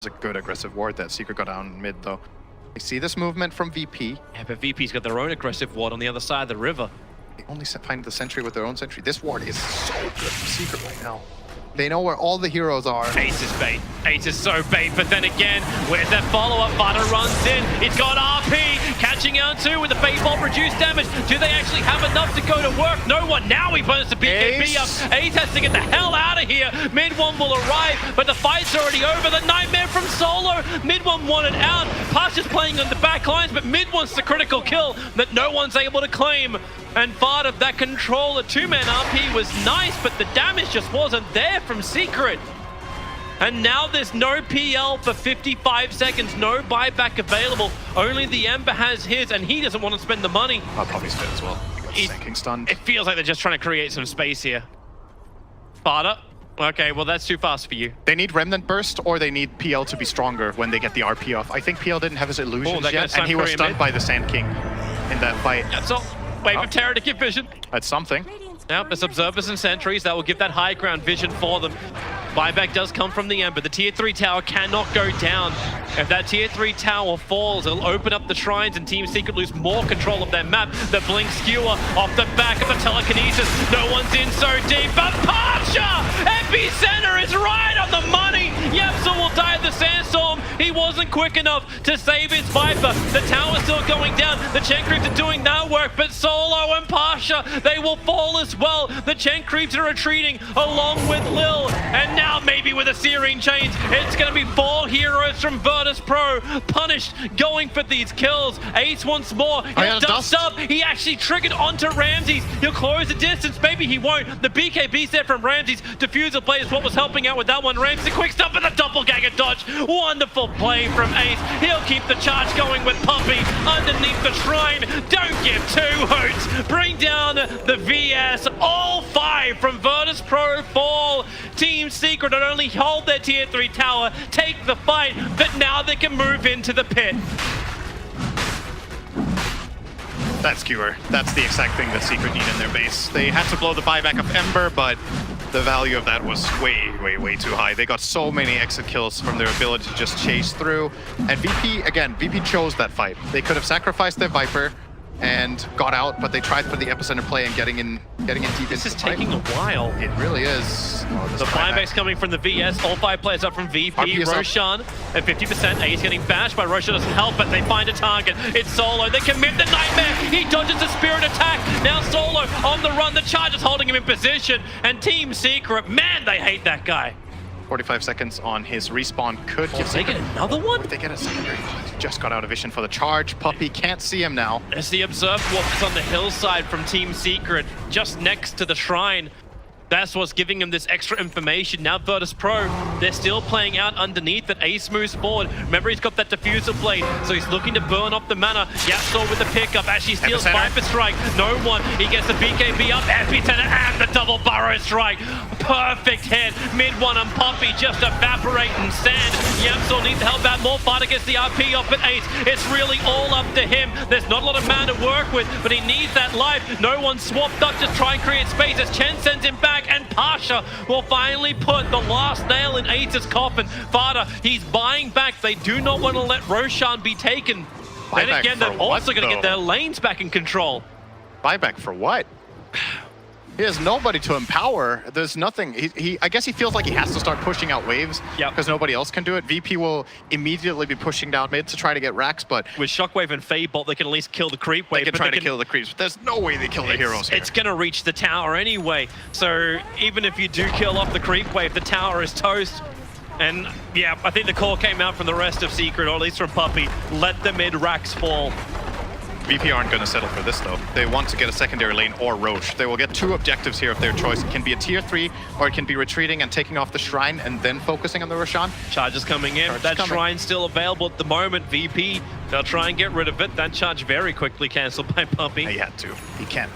a good aggressive ward that Secret got down mid though. You see this movement from VP. Yeah, but VP's got their own aggressive ward on the other side of the river. They only find the sentry with their own sentry. This ward is so good for Secret right now. They know where all the heroes are. Ace is bait. Ace is so bait, but then again, where's that follow-up? Vada runs in. It's got RP. Catching out too with the Fate Bolt reduced damage. Do they actually have enough to go to work? No one. Now he burns the BKB up. Ace has to get the hell out of here. Mid one will arrive, but the fight's already over. The nightmare from Solo. Mid one wanted out. Pasha's playing on the back lines, but mid one's the critical kill that no one's able to claim. And part of that control, the two-man RP was nice, but the damage just wasn't there from Secret. And now there's no PL for 55 seconds, no buyback available. Only the Ember has his, and he doesn't want to spend the money. Oh, Poppy's fit as well. He got sinking stunned. It feels like they're just trying to create some space here. Vada. Okay, well that's too fast for you. They need Remnant Burst, or they need PL to be stronger when they get the RP off. I think PL didn't have his illusions yet, and he was stunned by the Sand King in that fight. That's all. Wave of Terror to give vision. That's something. Now, there's observers and sentries that will give that high ground vision for them. Buyback does come from the Ember. The tier 3 tower cannot go down. If that tier 3 tower falls, it'll open up the shrines and Team Secret lose more control of their map. The Blink Skewer off the back of the telekinesis. No one's in so deep, but Pasha! Epicenter is right on the money! Yepsel will die of the sandstorm. He wasn't quick enough to save his Viper. The tower's still going down. The Chen Creeps are doing that work, but Solo and Pasha, they will fall as well. The Chen Creeps are retreating along with Lil. And now maybe with a Searing Chains, it's going to be 4 heroes from Virtus Pro. Punished, going for these kills. Ace once more. He'll dust up. He actually triggered onto Ramses. He'll close the distance. Maybe he won't. The BKB's there from Ramses. Diffuser play is what was helping out with that one. Ramses quick stop and the doppelganger dodge. Wonderful play from Ace. He'll keep the charge going with Puppy underneath the shrine. Don't give two hoots. Bring down the VS. All 5 from Virtus Pro fall. Team Secret not only hold their tier 3 tower, take the fight, but now they can move into the pit. That skewer. That's the exact thing that Secret need in their base. They had to blow the buyback of Ember, but the value of that was way too high. They got so many exit kills from their ability to just chase through. And VP, again, VP chose that fight. They could have sacrificed their Viper and got out, but they tried for the epicenter play and getting in deep. This is taking a while. It really is. Oh, the buyback's coming from the VS. All 5 players up from VP. Roshan at 50%. Ace getting bashed by Roshan doesn't help, but they find a target. It's Solo. They commit the nightmare. He dodges the spirit attack. Now Solo on the run. The charge is holding him in position. And Team Secret, man, they hate that guy. 45 seconds on his respawn could give they get another one? If they get a secondary, he just got out of vision for the charge. Puppy can't see him now. As the Observe walks on the hillside from Team Secret, just next to the shrine. That's what's giving him this extra information. Now Virtus Pro, they're still playing out underneath it. Ace moves forward. Remember, he's got that diffuser blade, so he's looking to burn off the mana. Yapsol with the pickup as she steals Viper Strike. No one. He gets the BKB up. Epicenter and the double burrow strike. Perfect hit. Mid one and Poppy just evaporate in sand. Yapsol needs to help out more. Vada gets the RP off at Ace. It's really all up to him. There's not a lot of mana to work with, but he needs that life. No one swapped up. Just try and create space as Chen sends him back. And Pasha will finally put the last nail in Ace's coffin. Vada, he's buying back. They do not want to let Roshan be taken. Then again, they're also going to get their lanes back in control. Buyback for what? He has nobody to empower. There's nothing. I guess he feels like he has to start pushing out waves because nobody else can do it. VP will immediately be pushing down mid to try to get racks, but with Shockwave and Fade Bolt, they can at least kill the creep wave. They can try to kill the creeps, but there's no way they kill the heroes here. It's going to reach the tower anyway. So even if you do kill off the creep wave, the tower is toast. And yeah, I think the call came out from the rest of Secret, or at least from Puppy. Let the mid racks fall. VP aren't going to settle for this though. They want to get a secondary lane or Roche. They will get 2 objectives here of their choice. It can be a tier 3 or it can be retreating and taking off the shrine and then focusing on the Roshan. Charge is coming in. That shrine's still available at the moment. VP, they'll try and get rid of it. That charge very quickly cancelled by Puppy. He had to. He can't.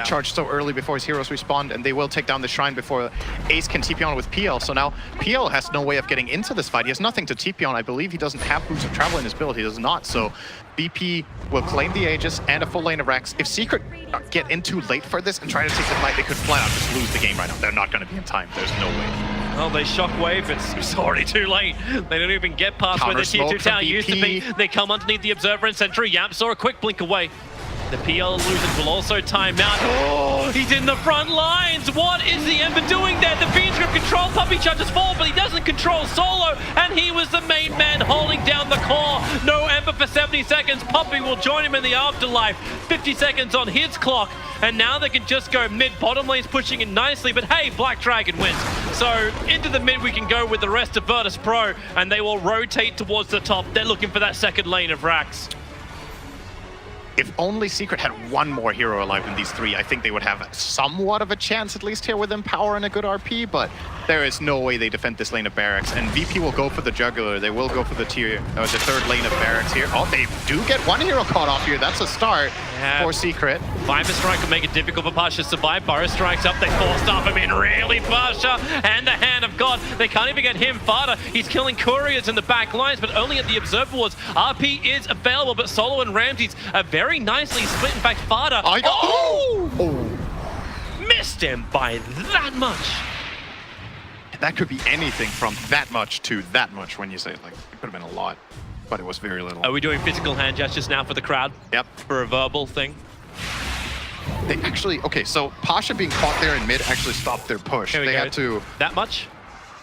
Charge so early before his heroes respawn, and they will take down the shrine before Ace can TP on with PL. So now PL has no way of getting into this fight. He has nothing to TP on. I believe he doesn't have boots of travel in his build. He does not. So BP will claim the Aegis and a full lane of racks. If Secret get in too late for this and try to take the fight, they could flat out just lose the game right now. They're not going to be in time. There's no way. Oh, they shockwave. It's already too late. They don't even get past where the tier 2 tower used to be. They come underneath the Observer and Sentry. Yap saw a quick blink away. The PL illusions will also time out. Oh, he's in the front lines. What is the Ember doing there? The Fiend's Grip control. Puppey charges fall, but he doesn't control Solo. And he was the main man holding down the core. No Ember for 70 seconds. Puppey will join him in the afterlife. 50 seconds on his clock. And now they can just go mid. Bottom lane's pushing in nicely. But hey, Black Dragon wins. So into the mid we can go with the rest of Virtus Pro. And they will rotate towards the top. They're looking for that second lane of Rax. If only Secret had one more hero alive than these three, I think they would have somewhat of a chance at least here with Empower and a good RP, but there is no way they defend this lane of Barracks. And VP will go for the Juggler. They will go for the the third lane of Barracks here. Oh, they do get one hero caught off here. That's a start for Secret. Viper Strike will make it difficult for Pasha to survive. Burrow strikes up. They force off him in really, Pasha. And the Hand of God. They can't even get him farther. He's killing couriers in the back lines, but only at the Observer Wards. RP is available, but Solo and Ramses are very nicely split. In fact, Fada missed him by that much. That could be anything from that much to that much when you say it. Like, it could have been a lot, but it was very little. Are we doing physical hand gestures now for the crowd? Yep. For a verbal thing? They actually, okay, so Pasha being caught there in mid actually stopped their push. They had to... That much?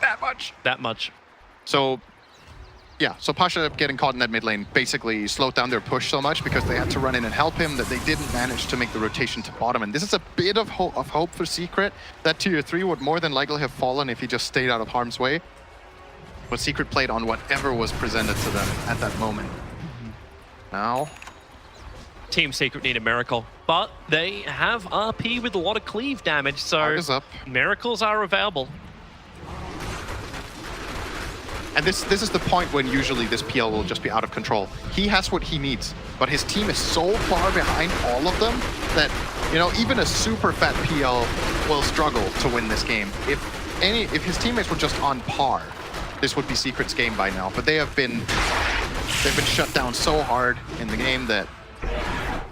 That much? That much. So, yeah, so Pasha getting caught in that mid lane basically slowed down their push so much because they had to run in and help him that they didn't manage to make the rotation to bottom. And this is a bit of hope for Secret. That tier 3 would more than likely have fallen if he just stayed out of harm's way. But Secret played on whatever was presented to them at that moment. Now... Team Secret need a miracle, but they have RP with a lot of cleave damage, so miracles are available. And this is the point when usually this PL will just be out of control. He has what he needs, but his team is so far behind all of them that, you know, even a super fat PL will struggle to win this game. If his teammates were just on par, this would be Secret's game by now. But they've been shut down so hard in the game that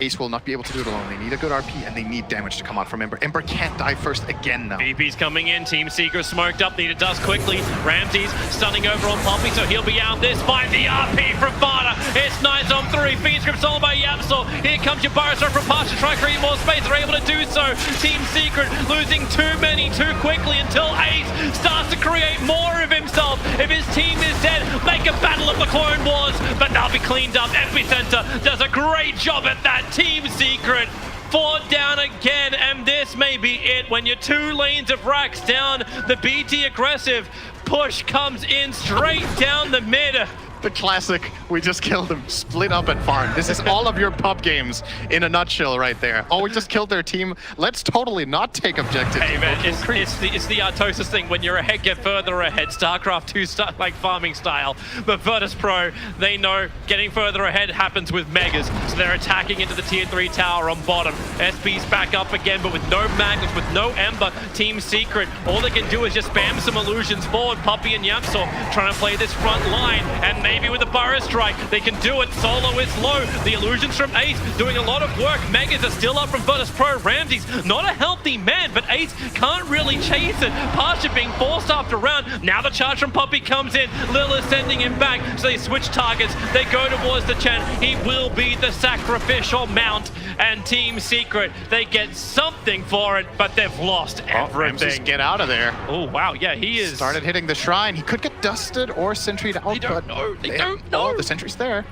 Ace will not be able to do it alone. They need a good RP and they need damage to come out from Ember. Ember can't die first again now. VP's coming in. Team Secret smoked up. Need a dust quickly. Ramses stunning over on Poppy, so he'll be out this fight. The RP from Fada. It's nice on 3. Fiend's Grip sold by Yapsol. Here comes your Burrow from Pasha. Try to create more space. They're able to do so. Team Secret losing too many too quickly until Ace starts to create more of himself. If his team is dead, make a battle of the Clone Wars, but they'll be cleaned up. Epicenter does a great job at that. Team Secret 4 down again, and this may be it. When you're 2 lanes of Rax down, the BT aggressive push comes in straight down the mid. The classic, we just killed them, split up at farm. This is all of your pub games in a nutshell right there. Oh, we just killed their team. Let's totally not take objectives. Hey man, it's the Artosis thing. When you're ahead, get further ahead. StarCraft 2 like farming style. But Virtus Pro, they know getting further ahead happens with Megas. So they're attacking into the tier 3 tower on bottom. SP's back up again, but with no Magnets, with no Ember. Team Secret, all they can do is just spam some illusions forward. Puppey and Yamsor trying to play this front line, and maybe with the Burrow Strike, they can do it. Solo is low. The illusions from Ace doing a lot of work. Megas are still up from Virtus Pro. Ramses, not a healthy man, but Ace can't really chase it. Pasha being forced after round. Now the charge from Puppey comes in. Lil is sending him back, so they switch targets. They go towards the Chen. He will be the sacrificial mount. And Team Secret, they get something for it, but they've lost everything. Ramses, get out of there. Oh, wow. Yeah, he is. Started hitting the shrine. He could get dusted or sentried out. They don't know. They don't know. Oh, the sentry's there.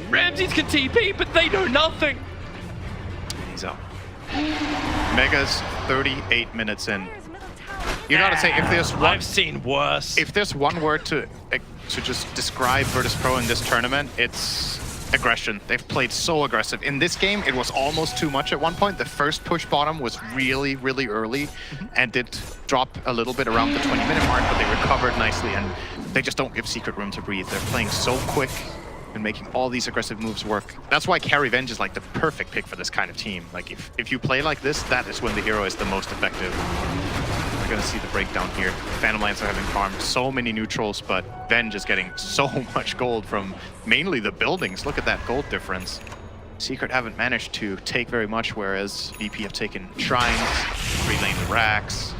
Ramses can TP, but they know nothing. He's out. Megas 38 minutes in. You gotta say, if there's one, I've seen worse. If there's one word to just describe Virtus Pro in this tournament, it's aggression. They've played so aggressive. In this game, it was almost too much at one point. The first push bottom was really, really early and did drop a little bit around the 20-minute mark, but they recovered nicely, and they just don't give Secret room to breathe. They're playing so quick and making all these aggressive moves work. That's why Carry Venge is like the perfect pick for this kind of team. Like if you play like this, that is when the hero is the most effective. We're gonna see the breakdown here. Phantom Lancer having farmed so many neutrals, but Venge is getting so much gold from mainly the buildings. Look at that gold difference. Secret haven't managed to take very much, whereas VP have taken shrines, 3 lane racks.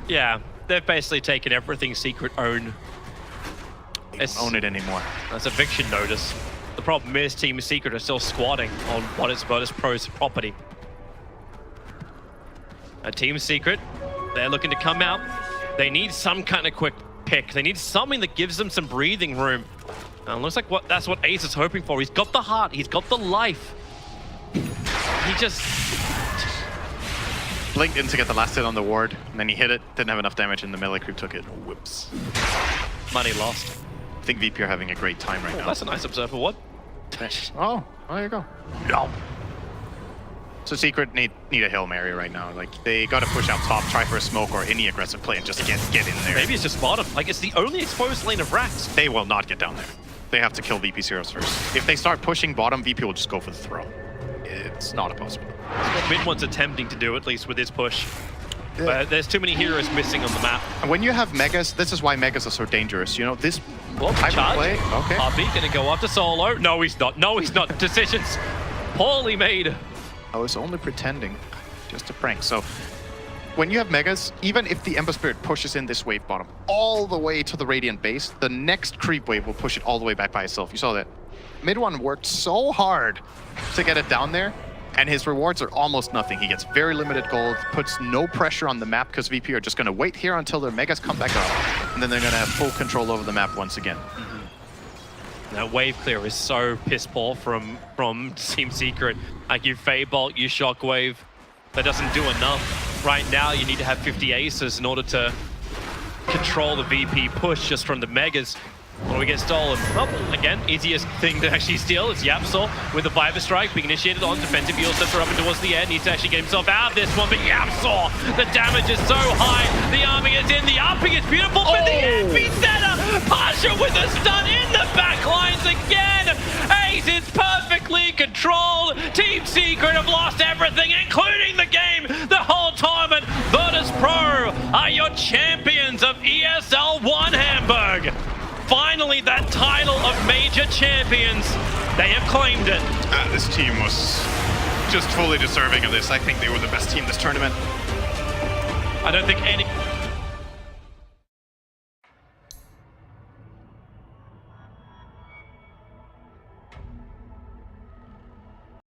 Yeah, they've basically taken everything Secret own. They don't own it anymore. That's eviction notice. The problem is Team Secret are still squatting on what is Virtus Pro's property. Team Secret, they're looking to come out. They need some kind of quick pick. They need something that gives them some breathing room. And it looks like that's what Ace is hoping for. He's got the heart, he's got the life. He just blinked in to get the last hit on the ward, and then he hit it, didn't have enough damage, and the melee creep took it. Whoops. Money lost. I think VP are having a great time right now. That's a nice observer. What? Oh, there you go. No. So Secret need a Hail Mary right now. Like, they gotta push out top, try for a smoke or any aggressive play and just get in there. Maybe it's just bottom. Like, it's the only exposed lane of Rax. They will not get down there. They have to kill VP Zeros first. If they start pushing bottom, VP will just go for the throw. It's not a possible. Mid one's attempting to do, at least with his push. Yeah. But there's too many heroes missing on the map. And when you have Megas, this is why Megas are so dangerous. You know, this type of play. Okay. RB gonna go after Solo. No, he's not. No, he's not. Decisions poorly made. I was only pretending. Just a prank. So, when you have Megas, even if the Ember Spirit pushes in this wave bottom all the way to the Radiant base, the next creep wave will push it all the way back by itself. You saw that. Mid one worked so hard to get it down there, and his rewards are almost nothing. He gets very limited gold, puts no pressure on the map because VP are just going to wait here until their Megas come back up, and then they're going to have full control over the map once again. That wave clear is so piss poor from Team Secret. Like, you Feybolt, you Shockwave, that doesn't do enough. Right now, you need to have 50 aces in order to control the VP push just from the Megas. When we get stolen, well, again, easiest thing to actually steal is Yapsor with the Viper Strike being initiated on defensive heal sensor up and towards the end. Needs to actually get himself out of this one, but Yapsor, the damage is so high. The arming is in, the upping is beautiful, but the epicenter, Pasha with a stun in the back lines again. Ace is perfectly controlled. Team Secret have lost everything, including the game, the whole tournament. Virtus Pro are your champions of ESL 1 Hamburg. Finally, that title of major champions, they have claimed it. This team was just fully deserving of this. I think they were the best team this tournament. I don't think any